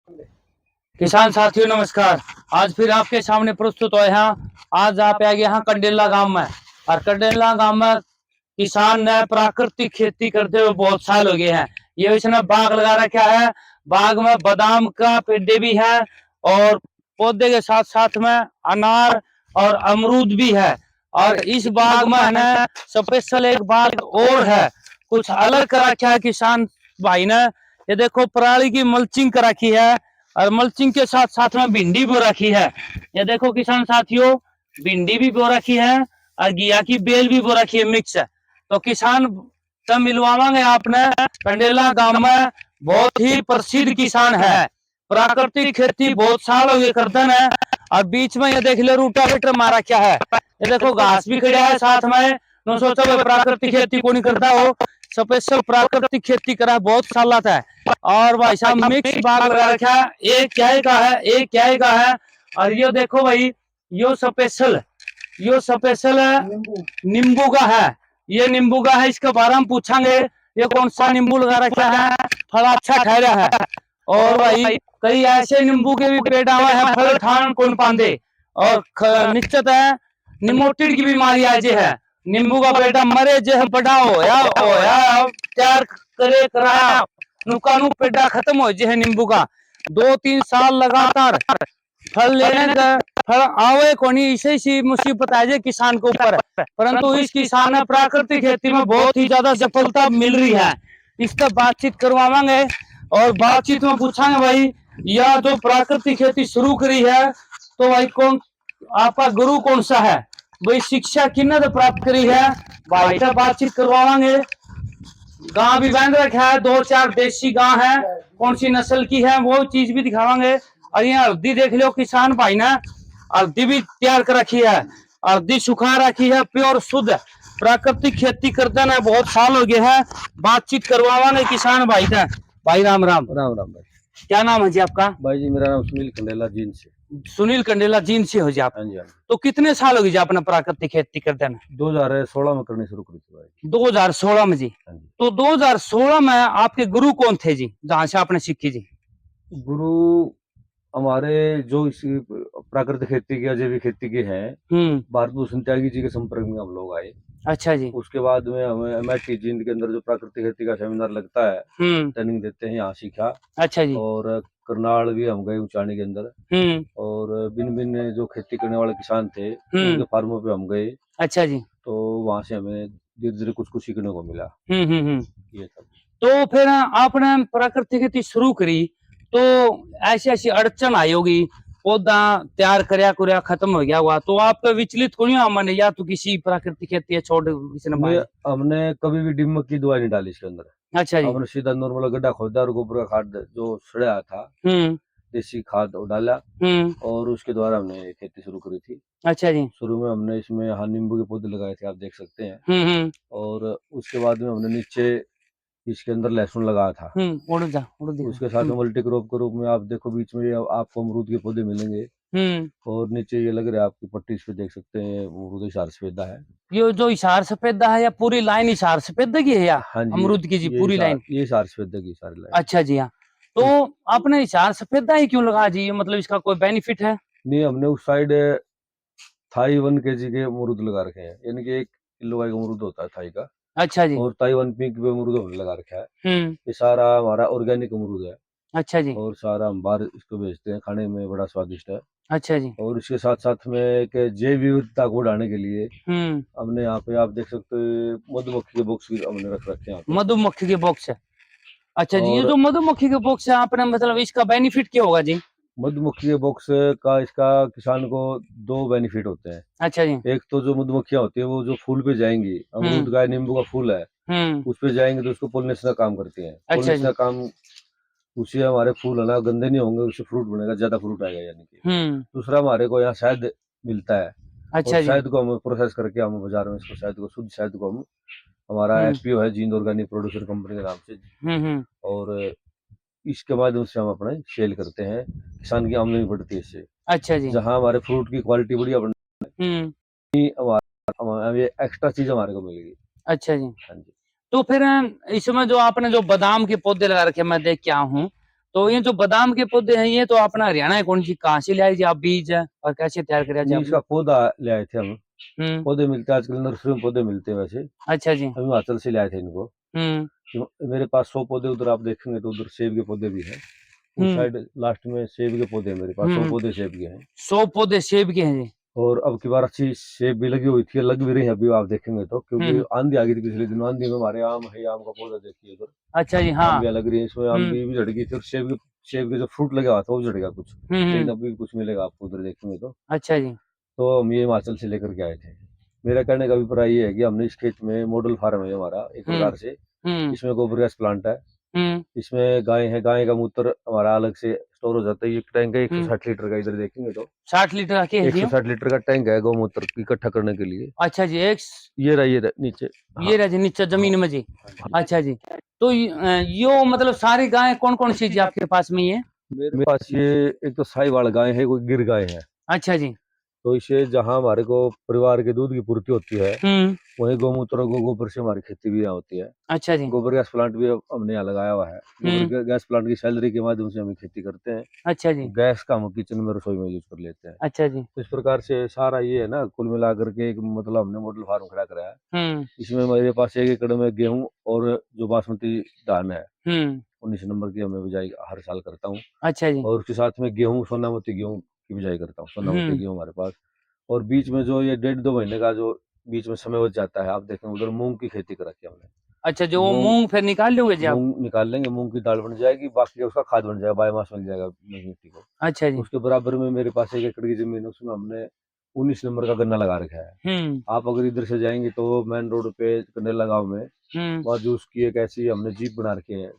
किसान साथियों नमस्कार। आज फिर आपके सामने प्रस्तुत हुए हैं। आज आप आ गए हैं कंडेला गांव में, और कंडेला गांव में किसान ने प्राकृतिक खेती करते हुए बहुत साल हो गए हैं। ये इसने बाग लगा रखा है। बाग में बादाम का पेड़ भी है और पौधे के साथ साथ में अनार और अमरूद भी है। और इस बाग में है ना स्पेशल एक बात और है, कुछ अलग कर रखा है किसान भाई ने। ये देखो पराली की मल्चिंग कर रखी है और मल्चिंग के साथ साथ में भिंडी बो रखी है। ये देखो किसान साथियों, भिंडी भी बो रखी है और घिया की बेल भी बो रखी है, मिक्स है। तो किसान सब मिलवाएंगे आपने। कंडेला गांव में बहुत ही प्रसिद्ध किसान है, प्राकृतिक खेती बहुत साल हो गए करते हैं। और बीच में ये देख ले रूटावेटर मारा क्या है। ये देखो घास भी खड़ा है साथ में। न सोचो भाई प्राकृतिक खेती को नहीं करता हो, स्पेशल प्राकृतिक खेती करा बहुत साल है। और भाई साहब मिक्स बाग लगा रखा है, एक क्या का है एक क्या का है। और ये देखो भाई, यो स्पेशल नींबू का है। ये नींबू का है, इसके बारे में पूछेंगे ये कौन सा नींबू लगा रखा है, फल अच्छा ठहरा है। और भाई कई ऐसे नींबू के भी पेड़ आवे हैं, फल ठान कौन पांदे। और निश्चित है निमोटिड की बीमारी आज है। नींबू का पेड़ मरे जे बड़ा हो या तैयार करे कराया नुकानू पेड़ा खत्म हो जे है। नींबू का 2-3 साल लगातार फल लेने का फल आवे कोनी, इसे सी मुसीबत आ जाए किसान के ऊपर। परंतु इस किसान ने प्राकृतिक खेती में बहुत ही ज्यादा सफलता मिल रही है। इसका बातचीत करवाएंगे और बातचीत में पूछांगे भाई यह जो प्राकृतिक खेती शुरू करी है तो भाई कौन आपका गुरु कौन सा है, भाई शिक्षा किन्ने तो प्राप्त करी है। भाई से बातचीत करवाएंगे। गांव भी बांध रखा है, 2-4 देशी गांव है, कौन सी नस्ल की है वो चीज भी दिखावांगे। और यहाँ हल्दी देख लो किसान भाई ने, हल्दी भी तैयार कर रखी है, हल्दी सुखा रखी है, प्योर शुद्ध प्राकृतिक खेती करते ना बहुत साल हो गए हैं। बातचीत करवावांगे किसान भाई का। भाई राम राम। राम राम भाई। क्या नाम है जी आपका? भाई जी मेरा नाम सुनील कंडेला जीन से। सुनील कंडेला जीन से हो जी आप? हाँ जी, हाँ जी। तो कितने साल हो गए जी अपना प्राकृतिक खेती करते ना? 2016 में करनी शुरू करी थी भाई। 2016 में जी? हाँ जी। तो 2016 में आपके गुरु कौन थे जी, जहां से आपने सीखी जी? गुरु हमारे जो इस प्राकृतिक खेती की अजैविक खेती के हैं, भारत भूषण त्यागी जी के संपर्क में हम लोग आए। अच्छा जी। उसके बाद में हमें MIT जींद के अंदर जो प्राकृतिक खेती का सेमिनार लगता है, ट्रेनिंग देते हैं, यहाँ सीखा। अच्छा जी। और करनाल भी हम गए उचानी के अंदर। और भिन्न भिन्न जो खेती करने वाले किसान थे उनके फार्मों पे हम गए। अच्छा जी। तो वहां से हमें धीरे धीरे कुछ कुछ सीखने को मिला। ये सब। तो फिर आपने प्राकृतिक खेती शुरू करी तो ऐसी ऐसी अड़चन आई होगी, पौधा तैयार करया खत्म हो गया हुआ तो आप विचलित को नहीं हुआ मन, या तो किसी प्राकृतिक खेती छोड़ किसी ने? हमने कभी भी दीमक की दवाई नहीं डाली इसके अंदर। अच्छा जी। हमने सीधा नॉर्मल गड्ढा खोदा और गोबर का खाद जो सड़ा था देसी खाद डाला और उसके द्वारा हमने खेती शुरू करी थी। अच्छा जी। शुरू में हमने इसमें नींबू के पौधे लगाए थे, आप देख सकते हैं। और उसके बाद में हमने नीचे इसके अंदर लहसुन लगाया था। उसके साथ में मल्टी क्रॉप के रूप में आप देखो बीच में आपको अमरूद के पौधे मिलेंगे। और नीचे ये लग रहा है आपकी पट्टी, इस पे देख सकते हैं अमरूद हिसार सफेदा है। ये जो हिसार सफेदा है या पूरी लाइन हिसार सफेदा की है या? हाँ जी, अमरूद की जी पूरी लाइन? ये हिसार सफेदा की सारी लाइन। अच्छा जी हाँ। तो आपने हिसार सफेदा ही क्यों लगा जी, मतलब इसका कोई बेनिफिट है? नहीं, हमने उस साइड थाई 1 kg के अमरूद लगा रखे हैं, यानी कि 1 किलो का अमरूद होता है थाई का। अच्छा जी। और थाई 1 पीक पे अमरूद हमने लगा रखा है। ये सारा हमारा ऑर्गेनिक अमरूद है। अच्छा जी। और सारा हम बाहर इसको बेचते हैं, खाने में बड़ा स्वादिष्ट है। अच्छा जी। और इसके साथ साथ में एक जैव विविधता को बढ़ाने के लिए हमने यहाँ पे आप देख सकते हो मधुमक्खी के बॉक्स भी हमने रख रखे हैं। मधुमक्खी के बॉक्स है? अच्छा जी। ये और जो मधुमक्खी के बॉक्स है आपने, मतलब इसका बेनिफिट क्या होगा जी? मधुमक्खी के बॉक्स का इसका किसान को 2 बेनिफिट होते हैं। अच्छा जी। एक तो जो मधुमक्खियां होती है वो जो फूल पे जाएंगी, अमरूद का नींबू का फूल है, उस पे जाएंगे तो उसको पोलिनेशन का काम करती हैं। अच्छा पोलिनेशन जी। का काम, उससे हमारे फूल है ना गंदे नहीं होंगे, उससे फ्रूट बनेगा, ज्यादा फ्रूट आएगा यानी कि। दूसरा हमारे को यहाँ शहद मिलता है। और अच्छा जी। शहद को हम प्रोसेस करके हम बाजार में इसको शहद को, शुद्ध शहद को हम, हमारा FPO है जींद ऑर्गेनिक प्रोड्यूसर कंपनी के नाम से। और इसके माध्यम से हम अपने सेल करते हैं, किसान की आमदनी बढ़ती है इससे। अच्छा जी। जहाँ हमारे फ्रूट की क्वालिटी बढ़िया बनी, हमारा ये एक्स्ट्रा चीज हमारे को मिलेगी। अच्छा जी। हाँ जी। तो फिर इसमें जो आपने जो बादाम के पौधे लगा रखे मैं देख के आया हूँ, तो ये जो बादाम के पौधे हैं ये तो अपना हरियाणा है, कौन सी कहाँ से लाए जी आप बीज है और कैसे तैयार करे जी ये आपने? इसका पौधा ले आए थे हम। पौधे मिलते हैं आजकल, नर्सरी में पौधे मिलते हैं वैसे। अच्छा जी। हम हिमाचल से लाए थे इनको। मेरे पास 100 पौधे, उधर आप देखेंगे तो उधर सेब के पौधे भी हैं। उस साइड लास्ट में सेब के पौधे हैं मेरे पास, 100 पौधे सेब के हैं। 100 पौधे सेब के हैं जी। और अब की बार अच्छी सेब भी लगी हुई थी, लग भी रही है अभी आप देखेंगे तो, क्योंकि आंधी आ गई थी पिछले दिन। आंधी में हमारे आम है, आम का पौधा देखिए उधर। अच्छा जी। हाँ। आंधियां लग रही है, इसमें आंधी भी झड़ गई थी और सेब के जो फ्रूट लगा हुआ था वो झड़ गया कुछ, लेकिन अभी भी कुछ मिलेगा आपको उधर देखेंगे तो। अच्छा जी। तो हम ये हिमाचल से लेकर के आए थे। मेरा कहने का अभिप्राय ये है कि हमने इस खेत में मॉडल फार्म है हमारा एक प्रकार से। इसमें गोबर गैस प्लांट है, इसमें गाय है, गाय का मूत्र हमारा अलग से स्टोर हो जाता है। ये टैंक है 160 लीटर का, इधर देखेंगे तो 60 लीटर का 160 लीटर का टैंक है गौमूत्र इकट्ठा करने के लिए। अच्छा जी। ये रहा नीचे। ये रहा जी नीचे जमीन में जी। अच्छा जी। तो यो मतलब सारी गाय कौन कौन सी जी आपके पास में ये? मेरे पास ये एक तो साहिवाल गाय है, कोई गिर गाय है। अच्छा जी। तो इसे जहाँ हमारे को परिवार के दूध की पूर्ति होती है, वही गौमूत्र गोबर से हमारी खेती भी यहाँ होती है। अच्छा जी। गोबर गैस प्लांट भी हमने यहाँ लगाया हुआ है। गोबर गैस प्लांट की सैलरी के माध्यम से हम खेती करते हैं। अच्छा जी। गैस का हम किचन में रसोई में यूज कर लेते हैं। अच्छा जी। तो इस प्रकार से सारा ये है ना, कुल मिलाकर के एक मतलब हमने मॉडल फार्म खड़ा कराया है। इसमें मेरे पास 1 एकड़ में गेहूं और जो बासमती धान है 19 नंबर की हमें बिजाई हर साल करता हूँ। अच्छा जी। और उसके साथ में गेहूं, सोनामती गेहूं की बिजाई करता हूँ। सोनामती गेहूं हमारे पास। और बीच में जो ये 1.5-2 महीने का जो बीच में समय बच जाता है, आप देखें उधर मूंग की खेती कर रखी है हमने। अच्छा जो मूंग फिर निकाल लोगे जी आप? मूंग निकाल लेंगे, मूंग की दाल बन जाएगी, बाकी उसका खाद बन जाएगा, बायोमास मिल जाएगा मिट्टी को। अच्छा जी। उसके बराबर में मेरे पास 1 एकड़ की जमीन है, उसमें हमने 19 नंबर का गन्ना लगा रखा है। आप अगर इधर से जाएंगे तो मेन रोड पे कंडेला गांव में वहाँ जूस की एक ऐसी हमने जीप बना रखी है,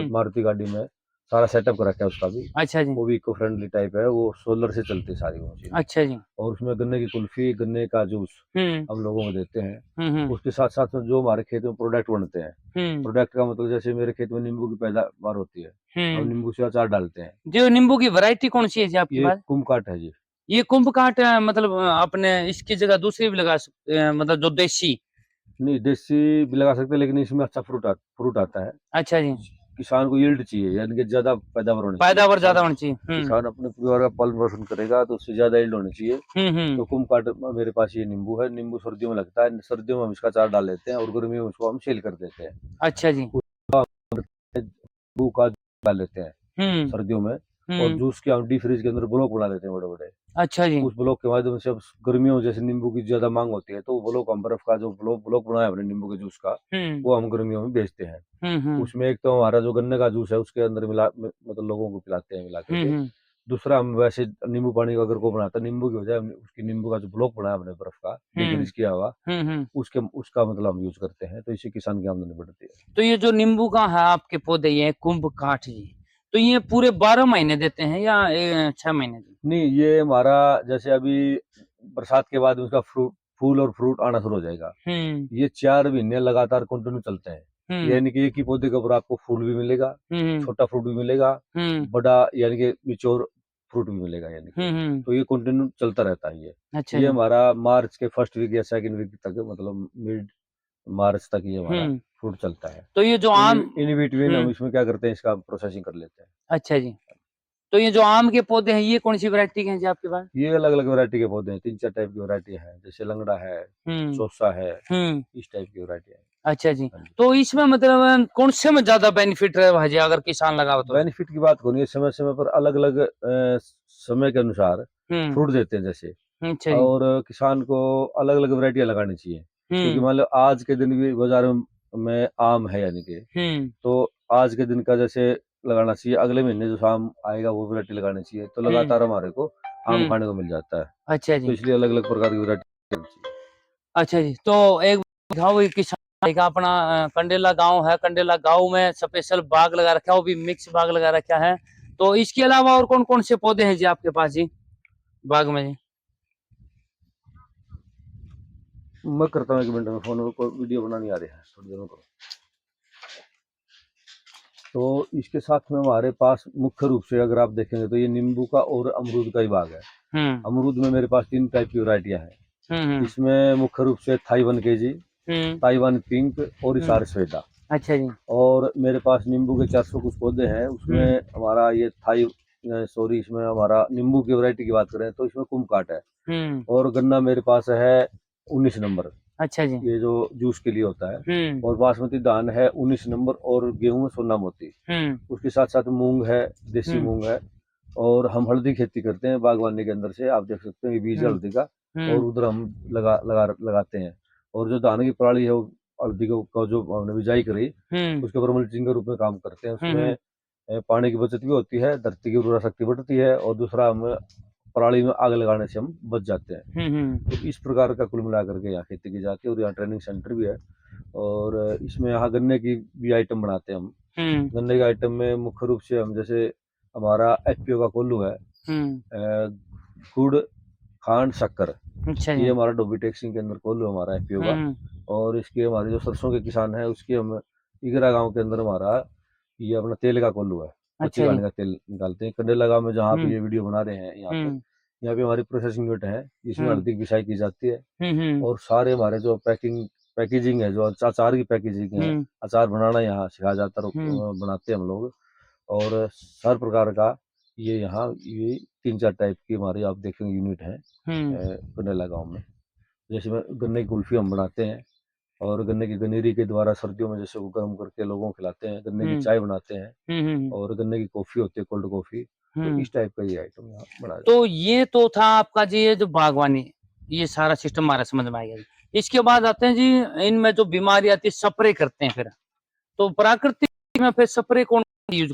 मारुति गाड़ी में सारा सेटअप कर रखा है उसका भी। अच्छा जी। वो भी इको फ्रेंडली टाइप है, वो सोलर से चलती है सारी वो चीजें। अच्छा जी। और उसमें गन्ने की कुल्फी, गन्ने का जूस हम लोगों को देते हैं। उसके साथ साथ में जो हमारे खेत में प्रोडक्ट बनते हैं, प्रोडक्ट का मतलब जैसे मेरे खेत में नींबू की पैदावार होती है, हम नींबू से अचार डालते हैं। जो नींबू की वैरायटी कौन सी है जी आपके पास? कुम्भकाट है जी। ये कुम्भकाट मतलब अपने इसकी जगह दूसरी भी लगा सकते हैं, मतलब जो देसी? नहीं, देसी भी लगा सकते हैं, लेकिन इसमें अच्छा फ्रूट आता है। अच्छा जी। किसान को यील्ड चाहिए, यानी कि ज्यादा पैदावार होनी चाहिए। पैदावार ज्यादा होनी चाहिए। किसान अपने परिवार का पालन पोषण करेगा तो उससे ज्यादा यील्ड होनी चाहिए। तो कुम्भकाट मेरे पास ये नींबू है। नींबू सर्दियों में लगता है, सर्दियों में हम इसका अचार डाल लेते हैं और गर्मियों में उसको हम सेल कर देते हैं। अच्छा जी। नींबू का डाल लेते हैं सर्दियों में। और जूस के हम डीप फ्रीज के अंदर ब्लॉक बना देते हैं बड़े बड़े। अच्छा जी। उस ब्लॉक के माध्यम से अब गर्मियों में जैसे नींबू की ज्यादा मांग होती है, तो वो ब्लॉक हम बर्फ का जो ब्लॉक बनाया हमने नींबू के जूस का, वो हम गर्मियों में बेचते हैं। उसमें एक तो हमारा जो गन्ने का जूस है उसके अंदर मतलब लोगों को पिलाते हैं मिला करके। दूसरा हम वैसे नींबू पानी का अगर को बनाता है, नींबू की बजाय उसकी नींबू का जो ब्लॉक बनाया हमने बर्फ का डीप फ्रीज किया हुआ, उसका मतलब हम यूज करते हैं। तो इससे किसान की आमदनी बढ़ती है। तो ये जो नींबू का है आपके पौधे, ये कुम्भकाठ जी, तो ये पूरे 12 महीने देते हैं या 6 महीने देते हैं? नहीं, ये हमारा जैसे अभी बरसात के बाद उसका फूल और फ्रूट आना शुरू हो जाएगा। ये 4 महीने लगातार कंटिन्यू चलते हैं। यानी कि एक ही पौधे के ऊपर आपको फूल भी मिलेगा, छोटा फ्रूट भी मिलेगा, बड़ा यानी कि मिच्योर फ्रूट भी मिलेगा, यानी कि तो ये कंटिन्यू चलता रहता है। अच्छा ये जी। हमारा मार्च के फर्स्ट वीक या सेकंड वीक तक, मतलब मिड मार्च तक ये हमारा फ्रूट चलता है। तो ये जो आम इन बिटवीन हम इसमें क्या करते हैं, इसका प्रोसेसिंग कर लेते हैं। अच्छा जी। तो ये जो आम के पौधे हैं ये कौन सी वैरायटी के हैं जी आपके पास? ये अलग अलग वैरायटी के पौधे हैं, 3-4 टाइप की वैरायटी है, जैसे लंगड़ा है, चौसा है, इस टाइप की वैरायटी है। अच्छा जी। तो इसमें मतलब कौन से में ज्यादा बेनिफिट रहे भाजी अगर किसान लगाओ तो? बेनिफिट की बात करूँ, समय समय पर अलग अलग समय के अनुसार फ्रूट देते हैं जैसे। अच्छा जी। और किसान को अलग अलग वैरायटियां लगानी चाहिए, क्योंकि मान लो आज के दिन भी बाजार में आम है, यानी कि तो आज के दिन का जैसे लगाना चाहिए, अगले महीने जो आम आएगा वो वैरायटी लगानी चाहिए, तो लगातार हमारे को आम खाने को मिल जाता है। अच्छा तो जी। इसलिए अलग अलग प्रकार की वैरायटी लगानी चाहिए। अच्छा जी। तो एक बताओ, ये किसान का अपना कंडेला गांव है, कंडेला गांव में स्पेशल बाग लगा रखा है, वो भी मिक्स बाग लगा रखा है। तो इसके अलावा और कौन कौन से पौधे हैं जी आपके पास जी बाग में जी? मैं करता हूँ 1 मिनट में, फोन को वीडियो बनानी आ रही है, थोड़ी देर में करो। तो इसके साथ में हमारे पास मुख्य रूप से अगर आप देखेंगे तो ये नींबू का और अमरूद का ही बाग है। अमरूद में मेरे पास 3 टाइप की वैरायटियां हैं। इसमें मुख्य रूप से थाईवान केजी, ताइवान पिंक और हिसार सफेदा। अच्छा जी। और मेरे पास नींबू के 400 कुछ पौधे हैं, उसमें हमारा ये थाई सॉरी इसमें हमारा नींबू की वैरायटी की बात करें तो इसमें कुमकाट है। और गन्ना मेरे पास है 19 नंबर। अच्छा जी। ये जो जूस के लिए होता है। और बासमती धान है 19 नंबर और गेहूं है सोना मोती। उसके साथ साथ मूंग है, देसी मूंग है। और हम हल्दी खेती करते हैं बागवानी के अंदर से, आप देख सकते हैं ये बीज है हल्दी का। और उधर हम लगाते हैं। और जो धान की पराली है वो हल्दी को जो हमने बिजाई करी उसके ऊपर मल्चिंग के रूप में काम करते हैं। उसमें पानी की बचत भी होती है, धरती की उर्वरा शक्ति बढ़ती है, और दूसरा हम पराली में आग लगाने से हम बच जाते हैं। तो इस प्रकार का कुल मिला करके यहाँ खेती की जाती है। और यहाँ ट्रेनिंग सेंटर भी है। और इसमें यहाँ गन्ने की भी आइटम बनाते हैं हम। गन्ने के आइटम में मुख्य रूप से हम जैसे हमारा एफपीओ का कोल्लू है, गुड़, खांड, शक्कर, अच्छा ये हमारा डोबी टेक्सिंग के अंदर कोल्लू हमारा एफपीओ का। और इसके हमारे जो सरसों के किसान हैं उसके हम इगरा गांव के अंदर हमारा ये अपना तेल का कोल्लू है, कच्ची घानी का तेल निकालते हैं। कंडेला गांव में जहाँ पे ये वीडियो बना रहे हैं यहाँ पे हमारी प्रोसेसिंग यूनिट है जिसमें हल्दी की पिसाई की जाती है। और सारे हमारे जो पैकेजिंग है, जो अचार की पैकेजिंग है, अचार बनाना यहाँ सिखाया जाता है, बनाते हैं हम लोग। और हर प्रकार का ये यहाँ ये 3-4 टाइप की हमारे आप देखेंगे यूनिट है कंडेला गांव में। जैसे में गन्ने की कुल्फी हम बनाते हैं, और गन्ने की गनेरी के द्वारा सर्दियों में जैसे वो गर्म करके लोगों को खिलाते हैं। गन्ने की चाय बनाते हैं, और गन्ने की कॉफी होती है, कोल्ड कॉफी। तो इस टाइप का ये आइटम यहाँ बनाया जाता है। तो ये तो था आपका जी ये जो बागवानी, ये सारा सिस्टम हमारा समझ में आ गया जी। इसके बाद आते हैं जी इनमें जो बीमारी आती है स्प्रे करते हैं फिर, तो प्राकृतिक में फिर स्प्रे कौन यूज?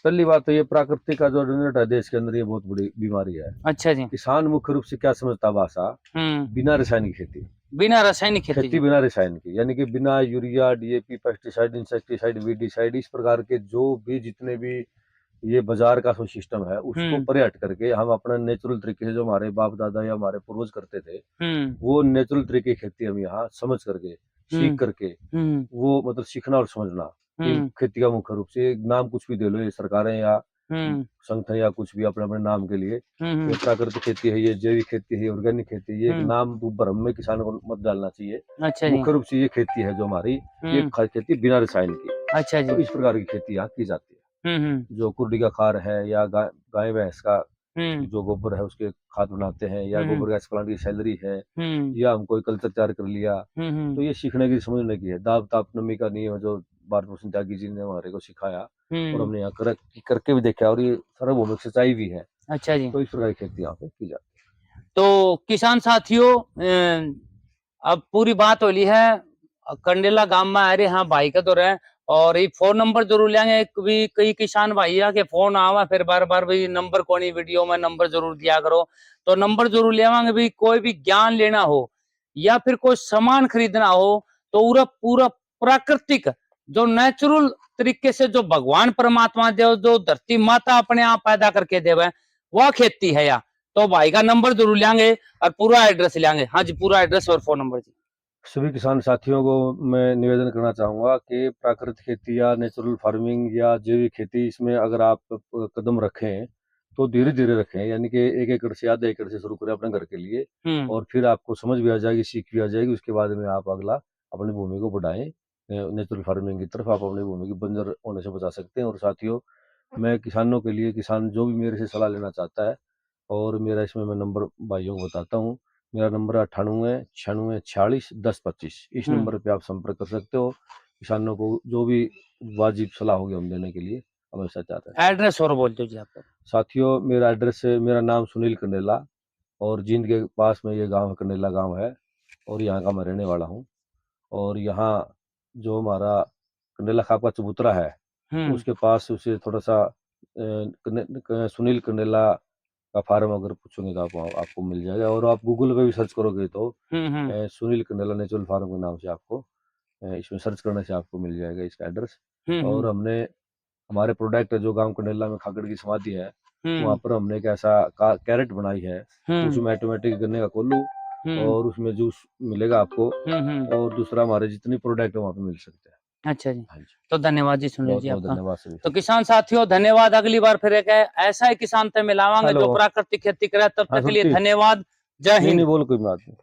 पहली बात तो ये प्राकृतिक का जो रिजल्ट है देश के अंदर, ये बहुत बड़ी बीमारी है। अच्छा जी। किसान मुख्य रूप से क्या समझता भाषा, बिना रासायनिक खेती, बिना रासायनिक खेती बिना रसायन की, यानी कि बिना urea, DAP, pesticide, insecticide, weedicide, इस प्रकार के जो भी जितने भी ये बाजार का सिस्टम है उसको परे हट करके हम अपना नेचुरल तरीके से, जो हमारे बाप दादा या हमारे पूर्वज करते थे, वो नेचुरल तरीके की खेती हम यहाँ समझ करके, सीख करके, वो मतलब सीखना और समझना। ये खेती का मुख्य रूप से नाम कुछ भी दे लो, ये सरकारें या संगठन या कुछ भी अपने अपने नाम के लिए, ये प्राकृतिक खेती है, ये जैविक खेती है, ऑर्गेनिक खेती है, ये एक नाम भ्रम में किसानों को मत डालना चाहिए। अच्छा मुख्य रूप से ये खेती है जो हमारी, ये खेती बिना रसायन की। अच्छा जी। तो इस प्रकार की खेती यहाँ की जाती है। जो कुर्डी का खार है, या गाय भैंस का जो गोबर है उसके खाद बनाते हैं, या गोबर गैस प्लांट की सैलरी है, या हम कोई कल्चर तैयार कर लिया, तो ये सीखने की समझने की है। दाब ताप नमी का नियम जो भारत भूषण त्यागी जी ने हमारे को सिखाया, और हमने यहाँ करके भी देखा, और ये सार्वभौमिक सच्चाई भी है। अच्छा जी। तो इस प्रकार की खेती यहाँ पे की जाती है। तो किसान साथियों, अब पूरी बात हो ली है कंडेला गांव में आ रहे हाँ भाई का तो रहे, और ये फोन नंबर जरूर लेंगे। भी कई किसान भाई के फोन आवा फिर बार बार भाई नंबर कोनी वीडियो में नंबर जरूर दिया करो, तो नंबर जरूर लेवांगे। भाई कोई भी ज्ञान लेना हो या फिर कोई सामान खरीदना हो तो पूरा पूरा प्राकृतिक जो नेचुरल तरीके से जो भगवान परमात्मा दे, जो धरती माता अपने आप पैदा करके देवे, वह खेती है या तो भाई का नंबर जरूर लेंगे और पूरा एड्रेस लेंगे। हाँ जी, पूरा एड्रेस और फोन नंबर जी। सभी किसान साथियों को मैं निवेदन करना चाहूंगा कि प्राकृतिक खेती या नेचुरल फार्मिंग या जैविक खेती, इसमें अगर आप कदम रखें तो धीरे धीरे रखें, यानी कि 1 एकड़ से आधे एकड़ से शुरू करें अपने घर के लिए, और फिर आपको समझ भी आ जाएगी, सीख भी आ जाएगी। उसके बाद में आप अगला अपनी भूमि को बढ़ाएं, नेचुरल फार्मिंग की तरफ आप अपनी भूमि की बंजर होने से बचा सकते हैं। और साथियों, मैं किसानों के लिए, किसान जो भी मेरे से सलाह लेना चाहता है, और मेरा इसमें मैं नंबर भाइयों को बताता हूँ। मेरा नंबर 98 96 46 10 25। इस नंबर पे आप संपर्क कर सकते हो। किसानों को जो भी वाजिब सलाह होगी हम देने के लिए हमेशा चाहते हैं। एड्रेस और बोल दीजिए आप। साथियों, मेरा एड्रेस है, मेरा नाम सुनील कंडेला, और जींद के पास में ये गांव है, कंडेला गांव है, और यहाँ का मैं रहने वाला हूँ। और यहाँ जो हमारा कंडेला खाप का चबूतरा है उसके पास उसे थोड़ा सा सुनील कंडेला का फार्म अगर पूछोगे तो आपको मिल जाएगा। और आप गूगल पे भी सर्च करोगे तो सुनील कंडेला नेचुरल फार्म के नाम से आपको इसमें सर्च करने से आपको मिल जाएगा इसका एड्रेस। और हमने हमारे प्रोडक्ट जो गांव कंडेला में खागड़ की समाधि है, वहाँ पर हमने एक ऐसा कैरेट बनाई है, उसमें ऑटोमेटिक गन्ने का कोल्लू, और उसमें जूस मिलेगा आपको, और दूसरा हमारे जितने प्रोडक्ट है वहाँ पे मिल सकते हैं। अच्छा जी। हाँ जी। तो धन्यवाद जी सुनील जी आपका। धन्यवाद सभी। तो किसान साथियों धन्यवाद। अगली बार फिर एक ऐसा ही किसान से मिलावांगे जो प्राकृतिक खेती करे। तब तक के लिए धन्यवाद। जय हिंद। नहीं बोल कोई बात नहीं।